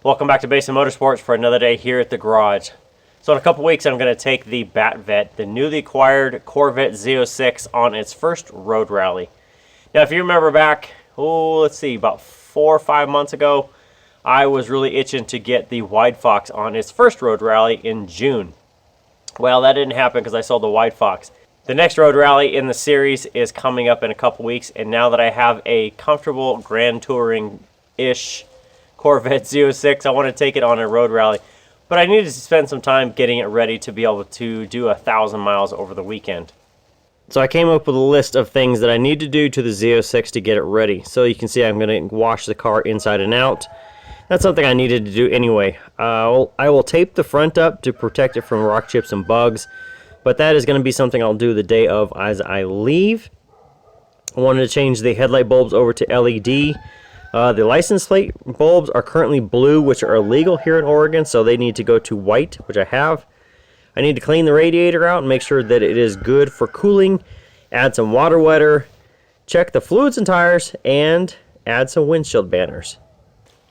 Welcome back to Basin Motorsports for another day here at the garage. So in a couple weeks I'm going to take the Vet, the newly acquired Corvette Z06, on its first road rally. Now if you remember back, about 4 or 5 months ago, I was really itching to get the WideFox on its first road rally in June. Well, that didn't happen because I sold the WideFox. The next road rally in the series is coming up in a couple weeks, and now that I have a comfortable Grand Touring-ish Corvette Z06, I want to take it on a road rally. But I needed to spend some time getting it ready to be able to do 1,000 miles over the weekend. So I came up with a list of things that I need to do to the Z06 to get it ready. So you can see I'm going to wash the car inside and out. That's something I needed to do anyway. I will tape the front up to protect it from rock chips and bugs. But that is going to be something I'll do the day of as I leave. I wanted to change the headlight bulbs over to LED. The license plate bulbs are currently blue, which are illegal here in Oregon, so they need to go to white, which I have. I need to clean the radiator out and make sure that it is good for cooling, add some water wetter, check the fluids and tires, and add some windshield banners.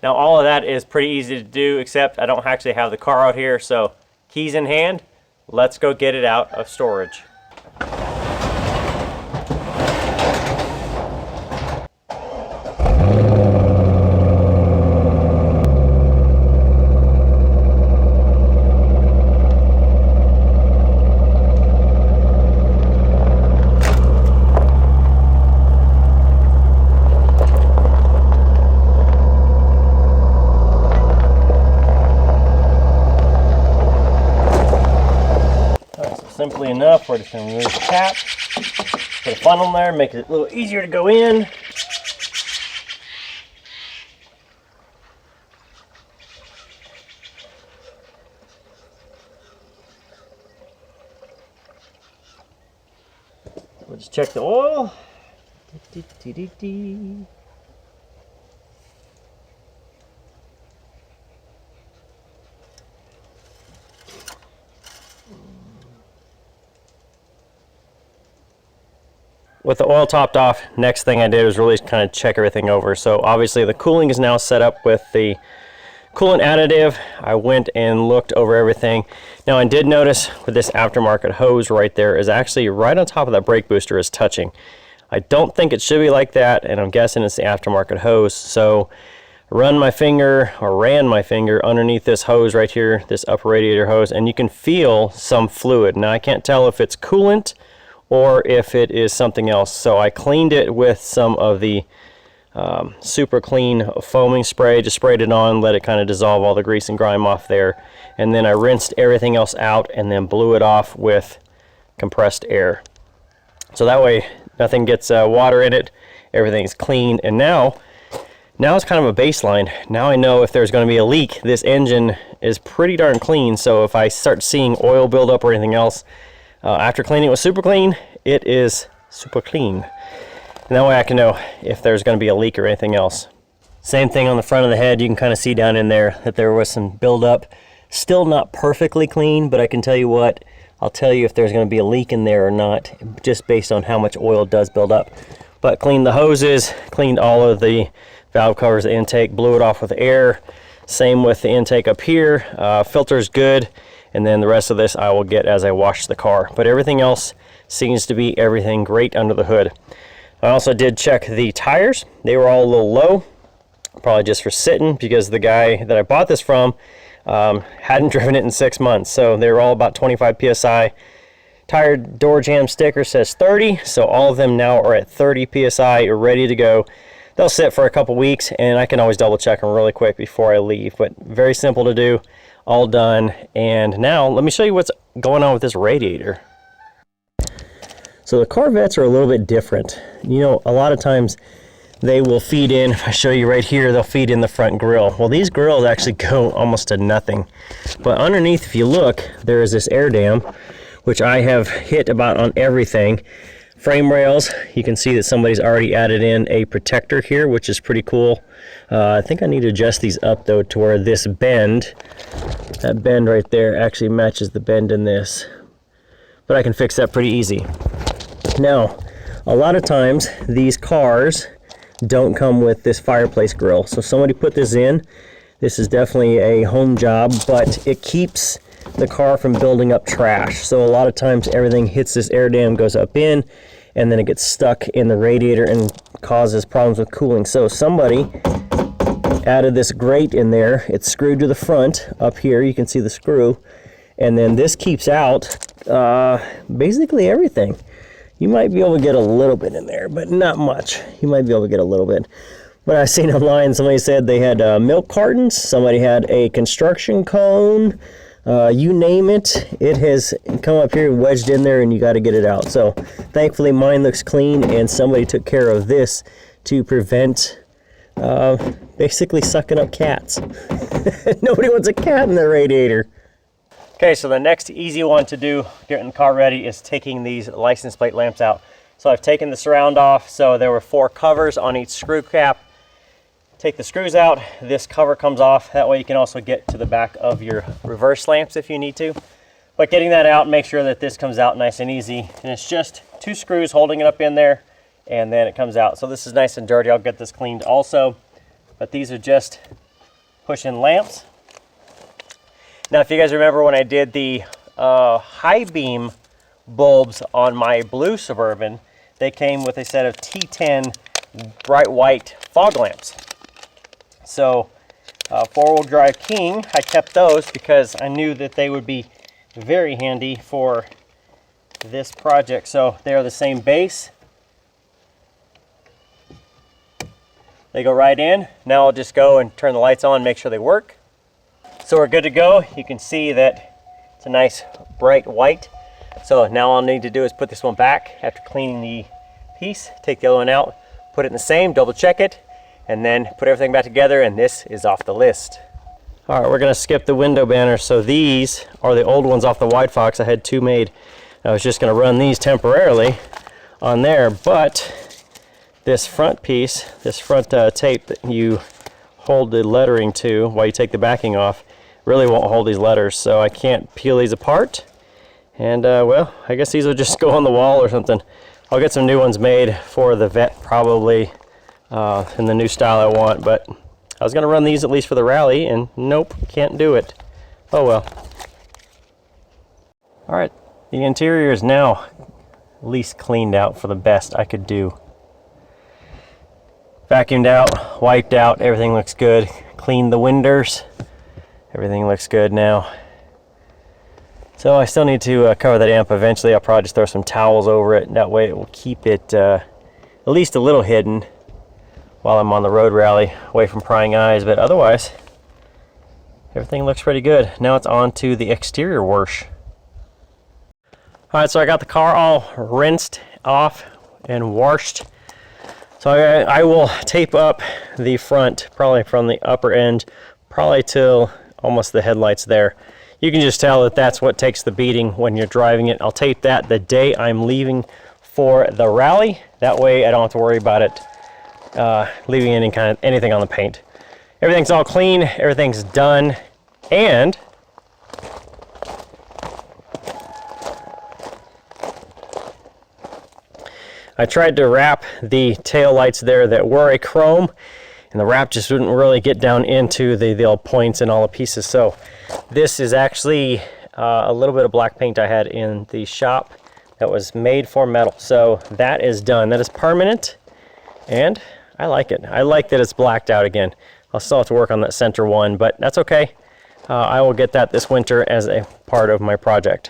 Now all of that is pretty easy to do, except I don't actually have the car out here, so keys in hand, let's go get it out of storage. Simply enough, we're just going to remove the cap, put a funnel in there, make it a little easier to go in. We'll just check the oil. With the oil topped off, next thing I did was really kind of check everything over. So obviously the cooling is now set up with the coolant additive. I went and looked over everything. Now I did notice with this aftermarket hose right there is actually right on top of that brake booster is touching. I don't think it should be like that, and I'm guessing it's the aftermarket hose. So I ran my finger underneath this hose right here, this upper radiator hose, and you can feel some fluid. Now I can't tell if it's coolant or if it is something else. So I cleaned it with some of the super clean foaming spray, just sprayed it on, let it kind of dissolve all the grease and grime off there, and then I rinsed everything else out and then blew it off with compressed air. So that way nothing gets water in it, everything's clean, and now it's kind of a baseline. Now I know if there's going to be a leak, this engine is pretty darn clean, so if I start seeing oil build up or anything else, after cleaning it with super clean, it is super clean. And that way I can know if there's going to be a leak or anything else. Same thing on the front of the head. You can kind of see down in there that there was some buildup. Still not perfectly clean, but I can tell you what, I'll tell you if there's going to be a leak in there or not, just based on how much oil does build up. But cleaned the hoses, cleaned all of the valve covers, the intake, blew it off with air. Same with the intake up here. Filter's good. And then the rest of this I will get as I wash the car. But everything else seems to be everything great under the hood. I also did check the tires. They were all a little low, probably just for sitting, because the guy that I bought this from hadn't driven it in 6 months. So they were all about 25 PSI. Tire door jam sticker says 30, so all of them now are at 30 PSI, ready to go. They'll sit for a couple weeks, and I can always double check them really quick before I leave. But very simple to do. All done. And now let me show you what's going on with this radiator. So the Corvettes are a little bit different. You know, a lot of times they will feed in, if I show you right here, they'll feed in the front grille. Well, these grills actually go almost to nothing. But underneath, if you look, there is this air dam, which I have hit about on everything. Frame rails, you can see that somebody's already added in a protector here, which is pretty cool. I think I need to adjust these up though to where this bend, that bend right there actually matches the bend in this. But I can fix that pretty easy. Now, a lot of times these cars don't come with this fireplace grill. So somebody put this in. This is definitely a home job, but it keeps the car from building up trash. So a lot of times everything hits this air dam, goes up in, and then it gets stuck in the radiator and causes problems with cooling. So somebody added this grate in there. It's screwed to the front up here. You can see the screw. And then this keeps out basically everything. You might be able to get a little bit in there, but not much. You might be able to get a little bit. But I seen online, somebody said they had milk cartons. Somebody had a construction cone. You name it, it has come up here wedged in there, and you got to get it out. So thankfully mine looks clean, and somebody took care of this to prevent basically sucking up cats. Nobody wants a cat in their radiator. Okay, so the next easy one to do getting the car ready is taking these license plate lamps out. So I've taken the surround off. So there were 4 covers on each screw cap. Take the screws out, this cover comes off. That way you can also get to the back of your reverse lamps if you need to. But getting that out, make sure that this comes out nice and easy. And it's just 2 screws holding it up in there, and then it comes out. So this is nice and dirty. I'll get this cleaned also. But these are just push-in lamps. Now, if you guys remember when I did the high beam bulbs on my blue Suburban, they came with a set of T10 bright white fog lamps. So 4-wheel drive King, I kept those because I knew that they would be very handy for this project. So they are the same base. They go right in. Now I'll just go and turn the lights on, make sure they work. So we're good to go. You can see that it's a nice bright white. So now all I need to do is put this one back after cleaning the piece, take the other one out, put it in the same, double check it, and then put everything back together, and this is off the list. All right, we're gonna skip the window banners. So these are the old ones off the WideFox. I had 2 made. I was just gonna run these temporarily on there, but this front piece, this front tape that you hold the lettering to while you take the backing off, really won't hold these letters, so I can't peel these apart. And well, I guess these will just go on the wall or something. I'll get some new ones made for the vet probably in the new style I want, but I was gonna run these at least for the rally, and nope, can't do it. Oh well. All right, the interior is now at least cleaned out for the best I could do. Vacuumed out, wiped out, everything looks good. Cleaned the windows, everything looks good now. So I still need to cover that amp eventually. I'll probably just throw some towels over it. That way it will keep it at least a little hidden while I'm on the road rally, away from prying eyes. But otherwise, everything looks pretty good. Now it's on to the exterior wash. All right, so I got the car all rinsed off and washed. So I will tape up the front, probably from the upper end, probably till almost the headlights there. You can just tell that that's what takes the beating when you're driving it. I'll tape that the day I'm leaving for the rally. That way I don't have to worry about it leaving anything on the paint. Everything's all clean, everything's done, and I tried to wrap the tail lights there that were a chrome, and the wrap just wouldn't really get down into the old points and all the pieces. So this is actually a little bit of black paint I had in the shop that was made for metal. So that is done. That is permanent, and I like it. I like that it's blacked out again. I'll still have to work on that center one, but that's okay. I will get that this winter as a part of my project.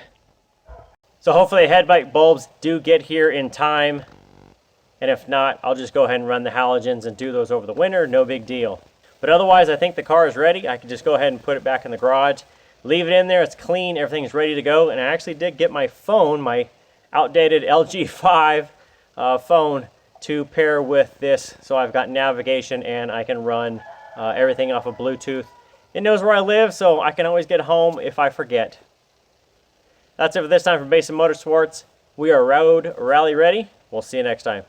So hopefully headlight bulbs do get here in time. And if not, I'll just go ahead and run the halogens and do those over the winter, no big deal. But otherwise, I think the car is ready. I can just go ahead and put it back in the garage, leave it in there, it's clean, everything's ready to go. And I actually did get my phone, my outdated LG 5 phone, to pair with this. So I've got navigation and I can run everything off of Bluetooth. It knows where I live, so I can always get home if I forget. That's it for this time from Basin Motorsports. We are road rally ready. We'll see you next time.